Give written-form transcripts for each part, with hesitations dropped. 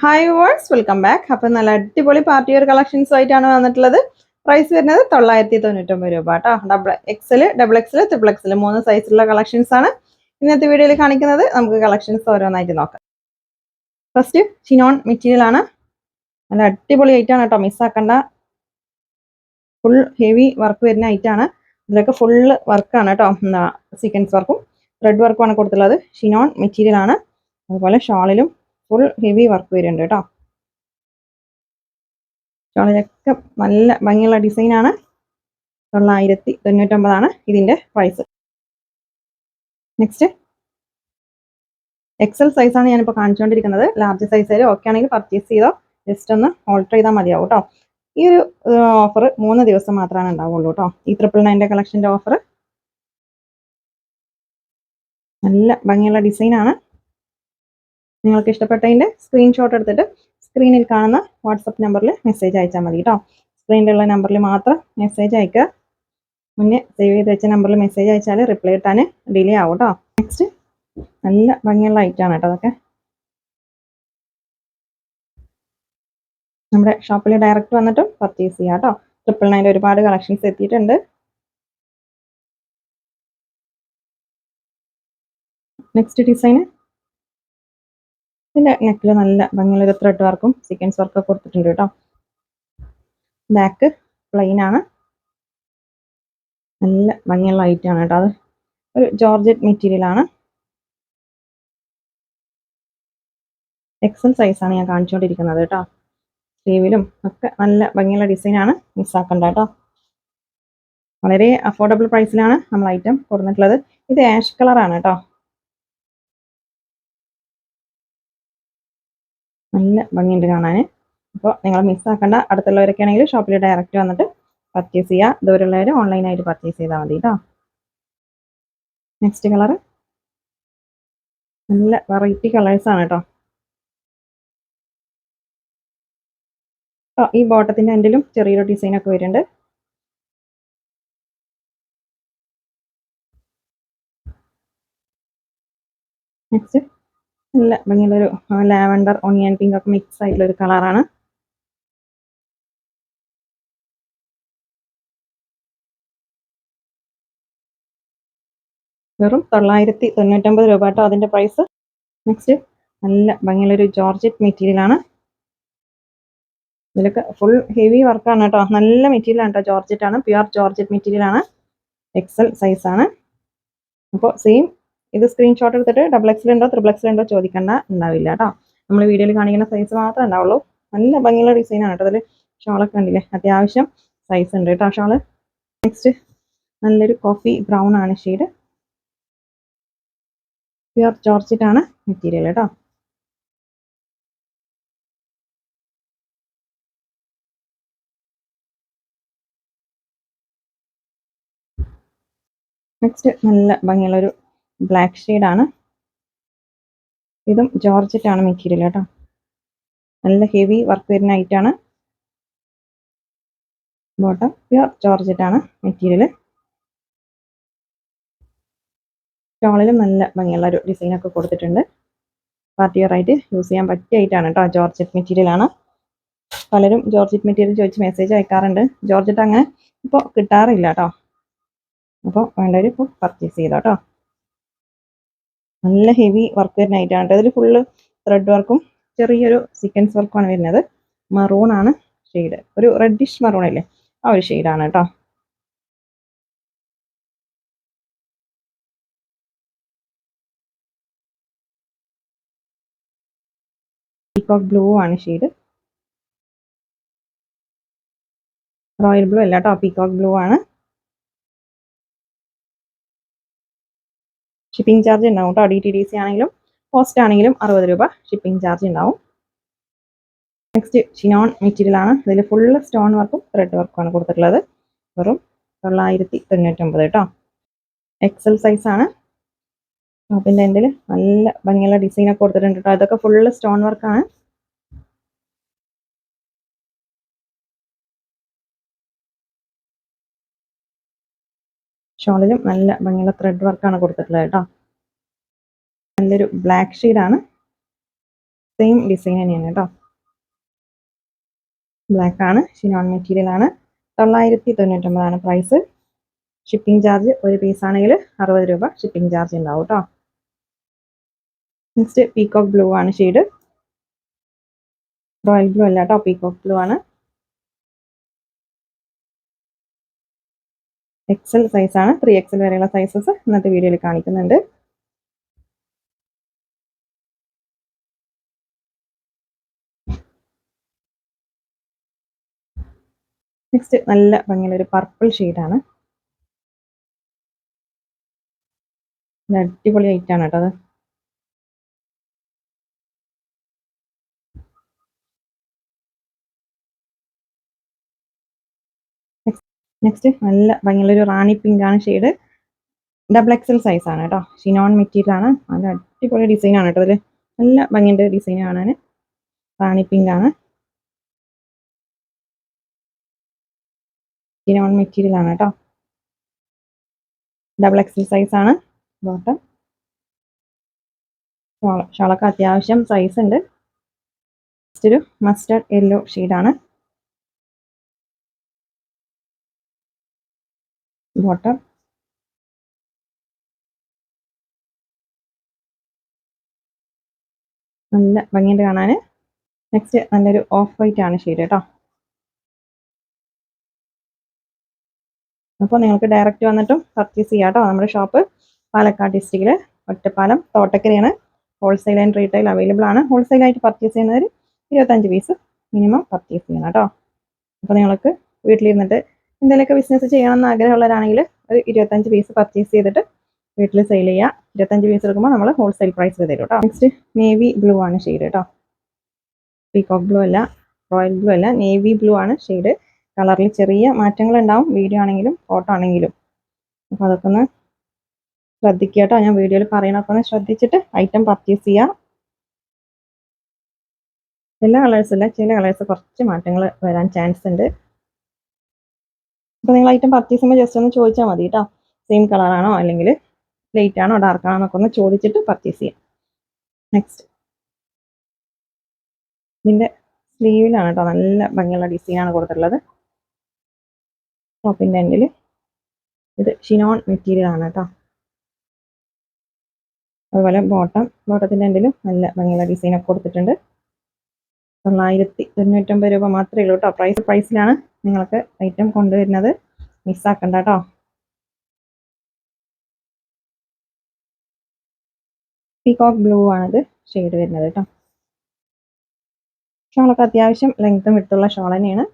Hi verse welcome back. അപ്പം നല്ല അടിപൊളി പാർട്ടി വെയർ കളക്ഷൻസ് ആയിട്ടാണ് വന്നിട്ടുള്ളത്. പ്രൈസ് വരുന്നത് 999 രൂപ കേട്ടോ. ഡബിൾ എക്സൽ ട്രിപ്പിൾ എക്സൽ 3 സൈസിലുള്ള കളക്ഷൻസ് ആണ് ഇന്നത്തെ വീഡിയോയിൽ കാണിക്കുന്നത്. നമുക്ക് കളക്ഷൻസ് ഓരോന്നായിട്ട് നോക്കാം. ഫസ്റ്റ് ചിനോൺ മെറ്റീരിയൽ ആണ്. നല്ല അടിപൊളി ഐറ്റാണ് കേട്ടോ, മിസ്സാക്കണ്ട. ഫുൾ ഹെവി വർക്ക് വരുന്ന ഐറ്റാണ്. ഇതിലൊക്കെ ഫുള്ള് വർക്കാണ് കേട്ടോ. സീക്വൻസ് വർക്കും ത്രെഡ് വർക്കും ആണ് കൊടുത്തുള്ളത്. ഷിനോൺ മെറ്റീരിയൽ ആണ്. അതുപോലെ ഷാളിലും ഫുൾ ഹെവി വർക്ക് വരുന്നുണ്ട് കേട്ടോ. ഷോളിലൊക്കെ നല്ല ഭംഗിയുള്ള ഡിസൈനാണ്. 999 ഇതിന്റെ പ്രൈസ്. നെക്സ്റ്റ് എക്സൽ സൈസാണ് ഞാനിപ്പോൾ കാണിച്ചുകൊണ്ടിരിക്കുന്നത്. ലാർജ് സൈസിൽ ഓക്കെ ആണെങ്കിൽ പർച്ചേസ് ചെയ്തോ, ജസ്റ്റ് ഒന്ന് ഓൾട്ടർ ചെയ്താൽ മതിയാവും കേട്ടോ. ഈ ഒരു ഓഫർ 3 ദിവസം മാത്രമാണ് ഉണ്ടാവുള്ളൂ കേട്ടോ. ഈ 999 കളക്ഷൻ്റെ ഓഫർ. നല്ല ഭംഗിയുള്ള ഡിസൈനാണ്. നിങ്ങൾക്ക് ഇഷ്ടപ്പെട്ടതിൻ്റെ സ്ക്രീൻഷോട്ട് എടുത്തിട്ട് സ്ക്രീനിൽ കാണുന്ന വാട്സപ്പ് നമ്പറിൽ മെസ്സേജ് അയച്ചാൽ മതി കേട്ടോ. സ്ക്രീനിലുള്ള നമ്പറിൽ മാത്രം മെസ്സേജ് അയക്കുക. മുന്നേ സേവ് ചെയ്ത് വെച്ച നമ്പറിൽ മെസ്സേജ് അയച്ചാൽ റിപ്ലൈ കിട്ടാൻ ഡിലേ ആവും കേട്ടോ. നെക്സ്റ്റ് നല്ല ഭംഗിയുള്ള ഐറ്റാണ് കേട്ടോ. അതൊക്കെ നമ്മുടെ ഷോപ്പിൽ ഡയറക്റ്റ് വന്നിട്ടും പർച്ചേസ് ചെയ്യാം കേട്ടോ. 999 ഒരുപാട് കളക്ഷൻസ് എത്തിയിട്ടുണ്ട്. നെക്സ്റ്റ് ഡിസൈൻ, ഇതിൻ്റെ നെക്കിൽ നല്ല ഭംഗിയുള്ളൊരു ത്രെഡ് വർക്കും സീക്വൻസ് വർക്കൊക്കെ കൊടുത്തിട്ടുണ്ട് കേട്ടോ. ബാക്ക് പ്ലെയിൻ ആണ്. നല്ല ഭംഗിയുള്ള ഐറ്റാണ് കേട്ടോ. അത് ഒരു ജോർജറ്റ് മെറ്റീരിയൽ ആണ്. എക്സൽ സൈസാണ് ഞാൻ കാണിച്ചുകൊണ്ടിരിക്കുന്നത് കേട്ടോ. സ്ലീവിലും ഒക്കെ നല്ല ഭംഗിയുള്ള ഡിസൈനാണ്, മിസ്സാക്കണ്ട കേട്ടോ. വളരെ അഫോർഡബിൾ പ്രൈസിലാണ് നമ്മൾ ഐറ്റം കൊടുത്തിട്ടുള്ളത്. ഇത് ആഷ് കളറാണ് കേട്ടോ. നല്ല ഭംഗിയുണ്ട് കാണാൻ. അപ്പോൾ നിങ്ങൾ മിസ്സാക്കണ്ട. അടുത്തുള്ളവരൊക്കെ ആണെങ്കിൽ ഷോപ്പിൽ ഡയറക്റ്റ് വന്നിട്ട് പർച്ചേസ് ചെയ്യുക. ദൂരമുള്ളവർ ഓൺലൈനായിട്ട് പർച്ചേസ് ചെയ്താൽ മതി കേട്ടോ. നെക്സ്റ്റ് കളർ നല്ല വെറൈറ്റി കളേഴ്സാണ് കേട്ടോ. ഈ ബോട്ടത്തിൻ്റെ എൻഡിലും ചെറിയൊരു ഡിസൈനൊക്കെ വരുന്നുണ്ട്. നെക്സ്റ്റ് നല്ല ഭംഗിയുള്ളൊരു ലാവൻഡർ ഓണിയൻ പിങ്ക് ഒക്കെ മിക്സ് ആയിട്ടുള്ളൊരു കളറാണ്. വെറും 999 രൂപ കേട്ടോ അതിൻ്റെ പ്രൈസ്. നെക്സ്റ്റ് നല്ല ഭംഗിയുള്ളൊരു ജോർജറ്റ് മെറ്റീരിയൽ ആണ്. ഇതിലൊക്കെ ഫുൾ ഹെവി വർക്കാണ് കേട്ടോ. നല്ല മെറ്റീരിയൽ ആണ് കേട്ടോ. ജോർജറ്റ് ആണ്, പ്യുവർ ജോർജറ്റ് മെറ്റീരിയൽ ആണ്. എക്സൽ സൈസാണ്. അപ്പോൾ സെയിം ഇത് സ്ക്രീൻഷോട്ട് എടുത്തിട്ട് ഡബിൾ എക്സൽ ഉണ്ടോ ട്രിപ്പിൾ എക്സൽ ഉണ്ടോ ചോദിക്കണ്ട, ഉണ്ടാവില്ല കേട്ടോ. നമ്മൾ വീഡിയോയിൽ കാണിക്കുന്ന സൈസ് മാത്രമേ ഉണ്ടാവുള്ളൂ. നല്ല ഭംഗിയുള്ള ഡിസൈനാണ് കേട്ടോ. അതിൽ ഷോളൊക്കെ കണ്ടില്ലേ, അത്യാവശ്യം സൈസ് ഉണ്ട് കേട്ടോ ഷോള്. നെക്സ്റ്റ് നല്ലൊരു കോഫി ബ്രൗൺ ആണ് ഷെയ്ഡ്. പ്യുവർ ജോർജറ്റ് ആണ് മെറ്റീരിയൽ കേട്ടോ. നെക്സ്റ്റ് നല്ല ഭംഗിയുള്ളൊരു ബ്ലാക്ക് ഷെയ്ഡാണ്. ഇതും ജോർജറ്റ് ആണ് മെറ്റീരിയൽ കേട്ടോ. നല്ല ഹെവി വർക്ക് വരുന്ന ഐറ്റാണ്. ബോട്ടം പ്യുവർ ജോർജറ്റ് ആണ് മെറ്റീരിയൽ. ഷോളിലും നല്ല ഭംഗിയുള്ള ഒരു ഡിസൈനൊക്കെ കൊടുത്തിട്ടുണ്ട്. പാർട്ടി വെയർ ആയിട്ട് യൂസ് ചെയ്യാൻ പറ്റിയ ഐറ്റാണ് കേട്ടോ. ജോർജറ്റ് മെറ്റീരിയൽ ആണ്. പലരും ജോർജറ്റ് മെറ്റീരിയൽ ചോദിച്ച് മെസ്സേജ് അയക്കാറുണ്ട്. ജോർജറ്റ് അങ്ങനെ ഇപ്പോൾ കിട്ടാറില്ല കേട്ടോ. അപ്പോൾ വേണ്ടവർ ഇപ്പോൾ പർച്ചേസ് ചെയ്തോ കേട്ടോ. നല്ല ഹെവി വർക്ക് വരുന്ന ഐറ്റാണ് കേട്ടോ. ഇതിൽ ഫുള്ള് ത്രെഡ് വർക്കും ചെറിയൊരു സീക്വൻസ് വർക്കുമാണ് വരുന്നത്. മറൂൺ ആണ് ഷെയ്ഡ്. ഒരു റെഡിഷ് മറൂൺ അല്ലേ, ആ ഒരു ഷെയ്ഡാണ് കേട്ടോ. പീകോക്ക് ബ്ലൂ ആണ് ഷെയ്ഡ്. റോയൽ ബ്ലൂ അല്ല കേട്ടോ, പീകോക്ക് ബ്ലൂ ആണ്. ഷിപ്പിംഗ് ചാർജ് ഉണ്ടാവും കേട്ടോ. DTDC ആണെങ്കിലും പോസ്റ്റ് ആണെങ്കിലും 60 രൂപ ഷിപ്പിംഗ് ചാർജ് ഉണ്ടാവും. നെക്സ്റ്റ് ഷിനോൺ മെറ്റീരിയൽ ആണ്. ഇതിൽ ഫുള്ള് സ്റ്റോൺ വർക്കും ത്രെഡ് വർക്കുമാണ് കൊടുത്തിട്ടുള്ളത്. വെറും 999 കേട്ടോ. എക്സൽ സൈസ് ആണ്. ടോപ്പിൻ്റെ എൻഡിൽ നല്ല ഭംഗിയുള്ള ഡിസൈനൊക്കെ കൊടുത്തിട്ടുണ്ട് കേട്ടോ. ഇതൊക്കെ ഫുള്ള് സ്റ്റോൺ വർക്കാണ്. ഷോളിലും നല്ല ഭംഗിയുള്ള ത്രെഡ് വർക്കാണ് കൊടുത്തിട്ടുള്ളത് കേട്ടോ. നല്ലൊരു ബ്ലാക്ക് ഷെയ്ഡാണ്. സെയിം ഡിസൈൻ തന്നെയാണ് കേട്ടോ. ബ്ലാക്ക് ആണ്, ഷിനോൺ മെറ്റീരിയൽ ആണ്. 999 പ്രൈസ്. ഷിപ്പിംഗ് ചാർജ് ഒരു പീസ് ആണെങ്കിൽ 60 രൂപ ഷിപ്പിംഗ് ചാർജ് ഉണ്ടാവും കേട്ടോ. നെക്സ്റ്റ് പീകോക്ക് ബ്ലൂ ആണ് ഷെയ്ഡ്. റോയൽ ബ്ലൂ അല്ല കേട്ടോ, പീകോക്ക് ബ്ലൂ ആണ്. എക്സൽ സൈസ് ആണ്. 3XL വരെയുള്ള സൈസസ് ഇന്നത്തെ വീഡിയോയിൽ കാണിക്കുന്നുണ്ട്. നെക്സ്റ്റ് നല്ല ഭംഗിയുള്ള ഒരു പർപ്പിൾ ഷെയ്ഡാണ്. അടിപൊളി ഐറ്റാണ് കേട്ടോ അത്. നെക്സ്റ്റ് നല്ല ഭംഗിയുള്ള ഒരു റാണി പിങ്ക് ആണ് ഷെയ്ഡ്. XXL സൈസ് ആണ് കേട്ടോ. ഷിനോൺ മെറ്റീരിയൽ ആണ്. നല്ല അടിപൊളി ഡിസൈൻ ആണ് കേട്ടോ അതിൽ. നല്ല ഭംഗിയുടെ ഡിസൈൻ കാണാൻ. റാണി പിങ്ക് ആണ്. ഷിനോൺ മെറ്റീരിയൽ ആണ് കേട്ടോ. XXL സൈസ് ആണ്. ബോട്ടം ഷോളൊക്കെ അത്യാവശ്യം സൈസ് ഉണ്ട്. നെക്സ്റ്റ് ഒരു മസ്റ്റർഡ് യെല്ലോ ഷെയ്ഡാണ്. ബോട്ടം നല്ല ഭംഗിയുണ്ട് കാണാൻ. നെക്സ്റ്റ് നല്ലൊരു ഓഫ് വൈറ്റ് ആണ് ഷെയ്ഡ് കേട്ടോ. അപ്പോൾ നിങ്ങൾക്ക് ഡയറക്റ്റ് വന്നിട്ടും പർച്ചേസ് ചെയ്യാം കേട്ടോ. നമ്മുടെ ഷോപ്പ് പാലക്കാട് ഡിസ്ട്രിക്റ്റിൽ ഒറ്റപ്പാലം തോട്ടക്കരയാണ്. ഹോൾസെയിൽ ആൻഡ് റീറ്റെയിൽ അവൈലബിൾ ആണ്. ഹോൾസെയിലായിട്ട് പർച്ചേസ് ചെയ്യുന്നവർ 25 പീസ് മിനിമം പർച്ചേസ് ചെയ്യണം കേട്ടോ. അപ്പോൾ നിങ്ങൾക്ക് വീട്ടിലിരുന്നിട്ട് എന്തെങ്കിലുമൊക്കെ ബിസിനസ് ചെയ്യണമെന്ന് ആഗ്രഹമുള്ളവരാണെങ്കിൽ ഒരു 25 പീസ് പർച്ചേസ് ചെയ്തിട്ട് വീട്ടിൽ സെയിൽ ചെയ്യുക. 25 പീസ് എടുക്കുമ്പോൾ നമ്മൾ ഹോൾസെയിൽ പ്രൈസ് തരും കേട്ടോ. നെക്സ്റ്റ് നേവി ബ്ലൂ ആണ് ഷെയ്ഡ് കേട്ടോ. പീകോക്ക് ബ്ലൂ അല്ല, റോയൽ ബ്ലൂ അല്ല, നേവി ബ്ലൂ ആണ് ഷെയ്ഡ്. കളറിൽ ചെറിയ മാറ്റങ്ങൾ ഉണ്ടാവും, വീഡിയോ ആണെങ്കിലും ഫോട്ടോ ആണെങ്കിലും. അപ്പോൾ അതൊക്കെ ഒന്ന് ശ്രദ്ധിക്കുക കേട്ടോ. ഞാൻ വീഡിയോയിൽ പറയണൊക്കെ ഒന്ന് ശ്രദ്ധിച്ചിട്ട് ഐറ്റം പർച്ചേസ് ചെയ്യുക. എല്ലാ കളേഴ്സും ഇല്ല, ചില കളേഴ്സ് കുറച്ച് മാറ്റങ്ങൾ വരാൻ ചാൻസ് ഉണ്ട്. അപ്പോൾ നിങ്ങൾ ഐറ്റം പർച്ചേസ് ചെയ്യുമ്പോൾ ജസ്റ്റ് ഒന്ന് ചോദിച്ചാൽ മതി കേട്ടോ. സെയിം കളറാണോ അല്ലെങ്കിൽ ലൈറ്റ് ആണോ ഡാർക്ക് ആണോ എന്നൊക്കെ ഒന്ന് ചോദിച്ചിട്ട് പർച്ചേസ് ചെയ്യാം. നെക്സ്റ്റ് ഇതിൻ്റെ സ്ലീവിലാണ് കേട്ടോ നല്ല ഭംഗിയുള്ള ഡിസൈനാണ് കൊടുത്തിട്ടുള്ളത്. ടോപ്പിൻ്റെ എൻഡിൽ ഇത് ഷിനോൺ മെറ്റീരിയൽ ആണ് കേട്ടോ. അതുപോലെ ബോട്ടത്തിൻ്റെ എൻഡിലും നല്ല ഭംഗിയുള്ള ഡിസൈനൊക്കെ കൊടുത്തിട്ടുണ്ട്. 999 രൂപ മാത്രമേ ഉള്ളൂ കേട്ടോ. പ്രൈസിലാണ് നിങ്ങൾക്ക് ഐറ്റം കൊണ്ടുവരുന്നത്. മിസ്സാക്കണ്ട കേട്ടോ. പീകോക്ക് ബ്ലൂ ആണിത് ഷെയ്ഡ് വരുന്നത് കേട്ടോ. ഷോളൊക്കെ അത്യാവശ്യം ലെങ്ത്തും വിട്ടുള്ള ഷോൾ തന്നെയാണ്.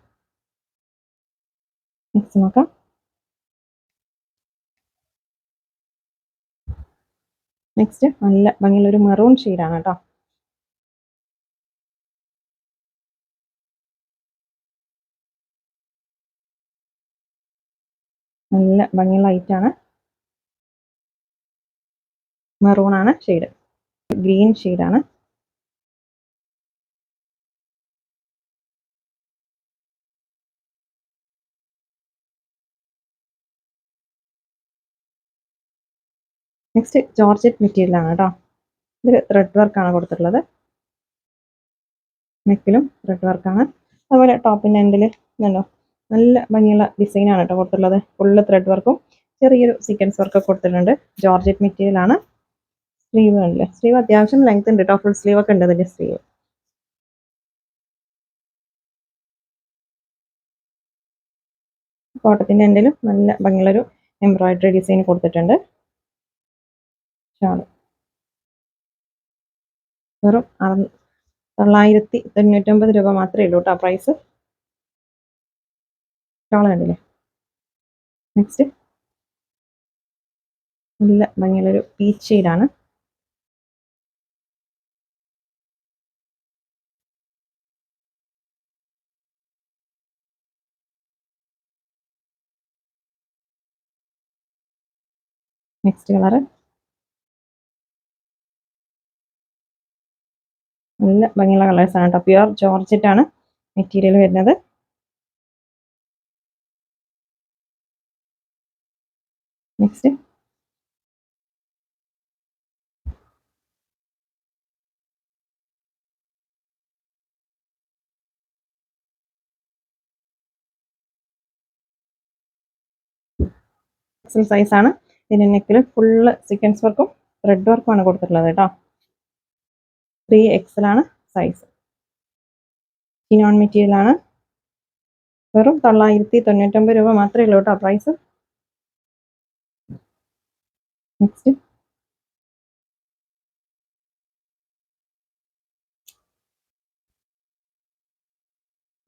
നെക്സ്റ്റ് നോക്കാം. നെക്സ്റ്റ് നല്ല ഭംഗിയുള്ള ഒരു മെറൂൺ ഷെയ്ഡാണ് കേട്ടോ. നല്ല ഭംഗിയുള്ള ഐറ്റാണ്. മെറൂൺ ആണ് ഷെയ്ഡ്. ഗ്രീൻ ഷെയ്ഡാണ്. നെക്സ്റ്റ് ജോർജറ്റ് മെറ്റീരിയൽ ആണ് കേട്ടോ. ഇതിൽ ത്രെഡ് വർക്കാണ് കൊടുത്തിട്ടുള്ളത്. നെക്കിലും ത്രെഡ് വർക്കാണ്. അതുപോലെ ടോപ്പിൻ്റെ എൻഡിൽ ഇതുണ്ടോ നല്ല ഭംഗിയുള്ള ഡിസൈനാണ് കേട്ടോ കൊടുത്തിട്ടുള്ളത്. ഫുള്ള് ത്രെഡ് വർക്കും ചെറിയൊരു സീക്വൻസ് വർക്കൊക്കെ കൊടുത്തിട്ടുണ്ട്. ജോർജറ്റ് മെറ്റീരിയൽ ആണ്. സ്ലീവ് കണ്ടില്ലേ, സ്ലീവ് അത്യാവശ്യം ലെങ്ത് ഉണ്ട് കേട്ടോ. ഫുൾ സ്ലീവ് ഒക്കെ ഉണ്ട് അതിൻ്റെ സ്ലീവ്. കോട്ടത്തിൻ്റെ എൻഡിലും നല്ല ഭംഗിയുള്ളൊരു എംബ്രോയിഡറി ഡിസൈൻ കൊടുത്തിട്ടുണ്ട്. ഷാള് വെറും 999 രൂപ മാത്രമേ ഉള്ളൂ കേട്ടോ പ്രൈസ്. ഷാള് കണ്ടില്ലേ. നെക്സ്റ്റ് നല്ല ഭംഗിയുള്ളൊരു പീച്ച് ഷെയ്ഡാണ്. നെക്സ്റ്റ് കളറ് നല്ല ഭംഗിയുള്ള കളേഴ്സാണ് കേട്ടോ. പ്യുവർ ജോർജറ്റ് ആണ് മെറ്റീരിയൽ വരുന്നത്. നെക്സ്റ്റ് എക്സൽ സൈസാണ്. ഇതിൻ്റെ നെക്കിൽ ഫുള്ള് സീക്വൻസ് വർക്കും ത്രെഡ് വർക്കുമാണ് കൊടുത്തിട്ടുള്ളത് കേട്ടോ. 3XL ആണ് സൈസ്. ചിനോൺ മെറ്റീരിയലാണ്. വെറും 999 രൂപ മാത്രമേ ഉള്ളൂ കേട്ടോ പ്രൈസ്. നെക്സ്റ്റ്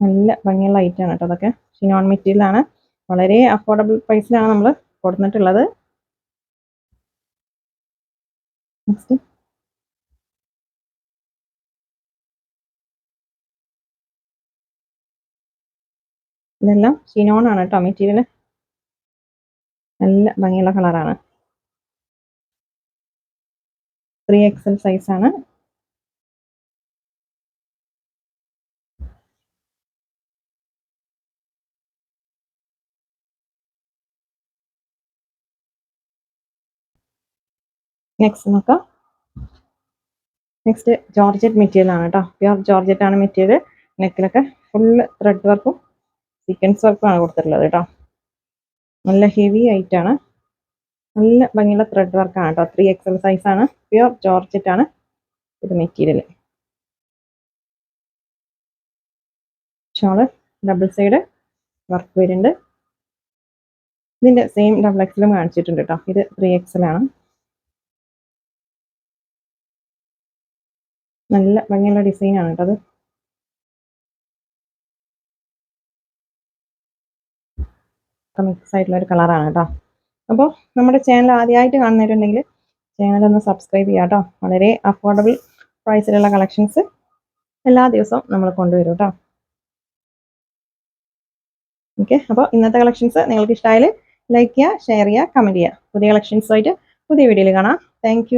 നല്ല ഭംഗിയുള്ള ഐറ്റാണ് കേട്ടോ അതൊക്കെ. ചിനോൺ മെറ്റീരിയലാണ്. വളരെ അഫോർഡബിൾ പ്രൈസിലാണ് നമ്മൾ കൊടുത്തിട്ടുള്ളത്. നെക്സ്റ്റ് ഇതെല്ലാം ചിനോൺ ആണ് കേട്ടോ മെറ്റീരിയൽ. നല്ല ഭംഗിയുള്ള കളറാണ്. 3XL സൈസാണ്. നെക്സ്റ്റ് നോക്കാം. നെക്സ്റ്റ് ജോർജറ്റ് മെറ്റീരിയൽ ആണ് കേട്ടോ. പ്യുർ ജോർജറ്റ് ആണ് മെറ്റീരിയൽ. നെക്കിലൊക്കെ ഫുള്ള് ത്രെഡ് വർക്കും സീക്വൻസ് വർക്കും ആണ് കൊടുത്തിട്ടുള്ളത് കേട്ടോ. നല്ല ഹെവി ആയിട്ടാണ്. നല്ല ഭംഗിയുള്ള ത്രെഡ് വർക്കാണ് കേട്ടോ. 3XL സൈസാണ്. പ്യുർ ജോർജറ്റ് ആണ് ഇത് material. Shawl double side work വരുന്നുണ്ട്. ഇതിൻ്റെ സെയിം XXL കാണിച്ചിട്ടുണ്ട് കേട്ടോ. ഇത് 3XL ആണ്. നല്ല ഭംഗിയുള്ള ഡിസൈനാണ് കേട്ടോ അത്. മിക്സ് ആയിട്ടുള്ള ഒരു കളറാണ് കേട്ടോ. അപ്പോൾ നമ്മുടെ ചാനൽ ആദ്യമായിട്ട് കാണുന്നവരുണ്ടെങ്കിൽ ചാനൽ ഒന്ന് സബ്സ്ക്രൈബ് ചെയ്യാം കേട്ടോ. വളരെ അഫോർഡബിൾ പ്രൈസിലുള്ള കളക്ഷൻസ് എല്ലാ ദിവസവും നമ്മൾ കൊണ്ടുവരും കേട്ടോ. ഓക്കെ, അപ്പോൾ ഇന്നത്തെ കളക്ഷൻസ് നിങ്ങൾക്ക് ഇഷ്ടമായാൽ ലൈക്ക് ചെയ്യുക, ഷെയർ ചെയ്യുക, കമൻറ്റ് ചെയ്യുക. പുതിയ കളക്ഷൻസുമായിട്ട് പുതിയ വീഡിയോയിൽ കാണാം. താങ്ക്